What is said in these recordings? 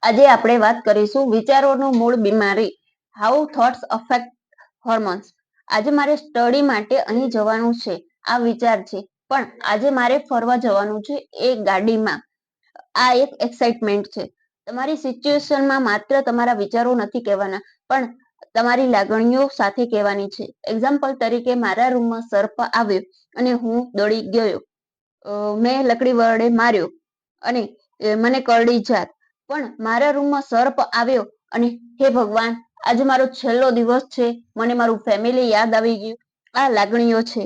આજે આપણે વાત કરીશું વિચારોનું મૂળ બીમારી, હાઉ થોટ્સ અફેક્ટ હોર્મોન્સ. આજે મારે સ્ટડી માટે અહીં જવાનું છે, આ વિચાર છે, પણ આજે મારે ફરવા જવાનું છે એ ગાડીમાં, આ એક એક્સાઇટમેન્ટ છે. તમારી સિચ્યુએશનમાં માત્ર તમારા વિચારો નથી કહેવાના, પણ તમારી લાગણીઓ સાથે કહેવાની છે. એક્ઝામ્પલ તરીકે, મારા રૂમમાં સર્પ આવ્યો અને હું દોડી ગયો. મેં લકડી વડે માર્યો અને મને કરડી જાત. પણ મારા રૂમમાં સર્પ આવ્યો અને હે ભગવાન, આજે મારો છેલ્લો દિવસ છે, મને મારું ફેમિલી યાદ આવી ગયું. આ લાગણીઓ છે.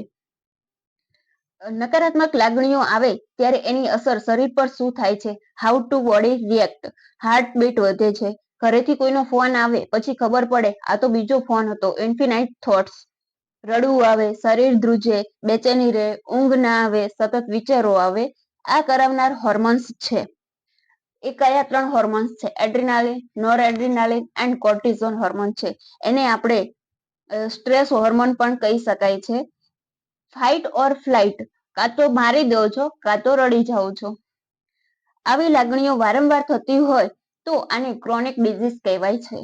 નકારાત્મક લાગણીઓ આવે ત્યારે એની અસર શરીર પર શું થાય છે? How to body react. Heartbeat વધે છે. ઘરેથી કોઈનો ફોન આવે પછી ખબર પડે આ તો બીજો ફોન હતો. Infinite thoughts. રડવું આવે, શરીર ધ્રુજે, બેચેની રહે, ઊંઘ ના આવે, સતત વિચારો આવે. આ કરાવનાર હોર્મોન્સ છે. એ કયા 3 હોર્મોન્સ છે? એડ્રીનાલિન, નોરએડ્રીનાલિન એન્ડ કોર્ટિઝોન હોર્મોન છે. એને આપણે સ્ટ્રેસ હોર્મોન પણ કહી શકાય છે. ફાઇટ ઓર ફ્લાઇટ, કાં તો મારી દો છો કાં તો રડી જાઓ છો. આવી લાગણીઓ વારંવાર થતી હોય તો આને ક્રોનિક ડિઝીઝ કહેવાય છે.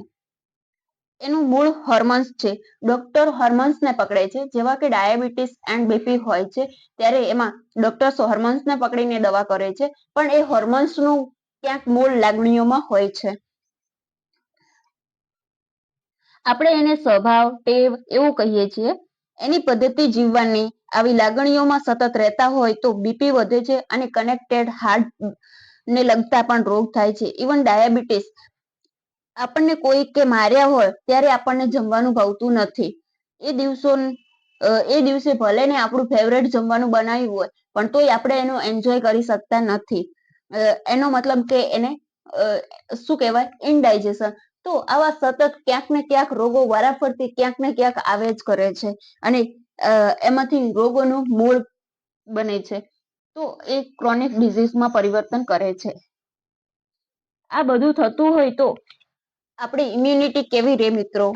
એનું મૂળ હોર્મોન્સ છે. ડોક્ટર હોર્મોન્સને પકડે છે, જેવા કે ડાયાબિટીસ એન્ડ બીપી હોય છે ત્યારે એમાં ડોક્ટર્સ હોર્મોન્સને પકડીને દવા કરે છે, પણ એ હોર્મોન્સનું ક્યાંક મૂળ લાગણીઓમાં હોય છે. આપણે એને સ્વભાવ, ટેવ એવું કહીએ છીએ. એની પદ્ધતિ જીવવાની. આવી લાગણીઓમાં સતત રહેતા હોય તો બીપી વધે છે અને કનેક્ટેડ હાર્ટ ને લગતા પણ રોગ થાય છે. Even diabetes. આપણને કોઈ કે માર્યા હોય ત્યારે આપણને જમવાનું ભાવતું નથી. એ દિવસે ભલે ને આપણું ફેવરેટ જમવાનું બનાવ્યું હોય, પણ તોય આપણે એનો એન્જોય કરી શકતા નથી. એનો મતલબ કે એને શું કહેવાય? ઇનડાઇજેશન. તો આવા સતત ક્યાંક ને ક્યાંક રોગો વારાફરતી ક્યાંક ને ક્યાંક આવે જ કરે છે અને એમાંથી રોગોનું મૂળ બને છે. તો એ ક્રોનિક ડિઝીઝમાં પરિવર્તન કરે છે. આ બધું થતું હોય તો આપણી ઇમ્યુનિટી કેવી રહે મિત્રો?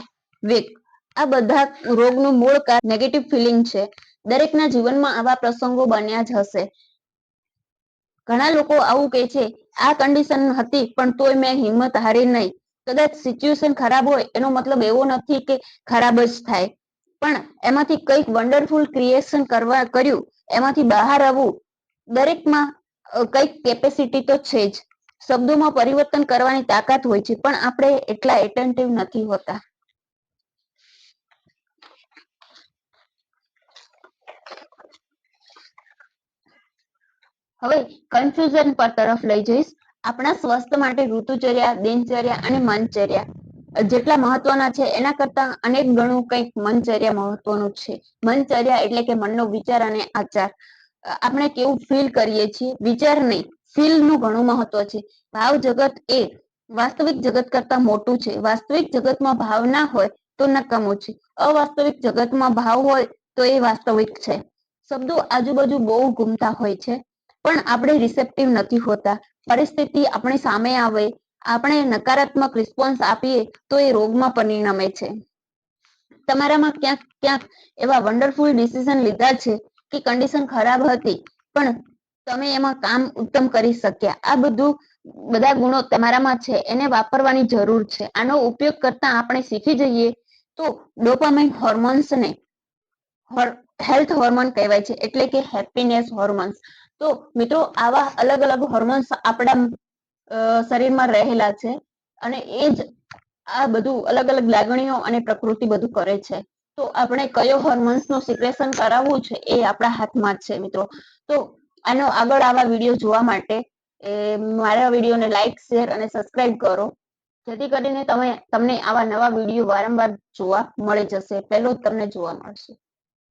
વીક. આ બધા રોગનું મૂળ કારણ નેગેટિવ ફિલિંગ છે. દરેકના જીવનમાં આવા પ્રસંગો બન્યા જ હશે. ઘણા લોકો આવું કહે છે, આ કન્ડિશન હતી પણ તોય મેં હિંમત હારી નહીં. કદાચ સિચ્યુએશન ખરાબ હોય એનો મતલબ એવો નથી કે ખરાબ જ થાય, પણ એમાંથી કંઈક વન્ડરફુલ ક્રિએશન કર્યું, એમાંથી બહાર આવવું. દરેકમાં કંઈક કેપેસિટી તો છે જ. શબ્દોમાં પરિવર્તન કરવાની તાકાત હોય છે, પણ આપણે એટલા એટેન્ટિવ નથી હોતા. હવે કન્ફ્યુઝન પર તરફ લઈ જઈશ. આપણા સ્વાસ્થ્ય માટે ઋતુચર્યા, દિનચર્યા અને મનચર્યા જેટલા મહત્વના છે એના કરતા અનેક ગણું કંઈક મનચર્યા મહત્વનું છે. મનચર્યા એટલે કે મનનો વિચાર અને આચાર. આપણે કેવું ફીલ કરીએ છીએ, વિચાર નહીં, ફીલ નું ઘણું મહત્વ છે. ભાવ જગત એ વાસ્તવિક જગત કરતા મોટું છે. વાસ્તવિક જગતમાં ભાવ ના હોય તો નકામું છે. અવાસ્તવિક જગતમાં ભાવ હોય તો એ વાસ્તવિક છે. શબ્દો આજુબાજુ બહુ ઘૂમતા હોય છે, પણ આપણે રિસેપ્ટિવ નથી હોતા. પરિસ્થિતિ આપણી સામે આવે, આપણે નકારાત્મક રિસ્પોન્સ આપીએ તો એ રોગમાં પરિણમે છે. તમારામાં ક્યાંક ક્યાંક એવા વન્ડરફુલ ડિસિઝન લીધા છે કે કન્ડિશન ખરાબ હતી પણ તમે એમાં કામ ઉત્તમ કરી શક્યા. આ બધા ગુણો તમારામાં છે, એને વાપરવાની જરૂર છે. આનો ઉપયોગ કરતા આપણે શીખી જઈએ તો ડોપામાઇન હોર્મોન્સને હેલ્થ હોર્મોન કહેવાય છે, એટલે કે હેપીનેસ હોર્મોન્સ. તો મિત્રો, આવા અલગ અલગ હોર્મોન્સ આપણા શરીરમાં રહેલા છે અને એ જ આ બધું અલગ અલગ લાગણીઓ અને પ્રકૃતિ બધું કરે છે. તો આપણે કયો હોર્મોન્સનું સિક્રેશન કરાવવું છે એ આપણા હાથમાં જ છે મિત્રો. તો આનો આગળ આવા વિડીયો જોવા માટે મારા વિડીયોને લાઈક, શેર અને સબસ્ક્રાઇબ કરો, જેથી કરીને તમને આવા નવા વિડીયો વારંવાર જોવા મળી જશે, પહેલો જ તમને જોવા મળશે.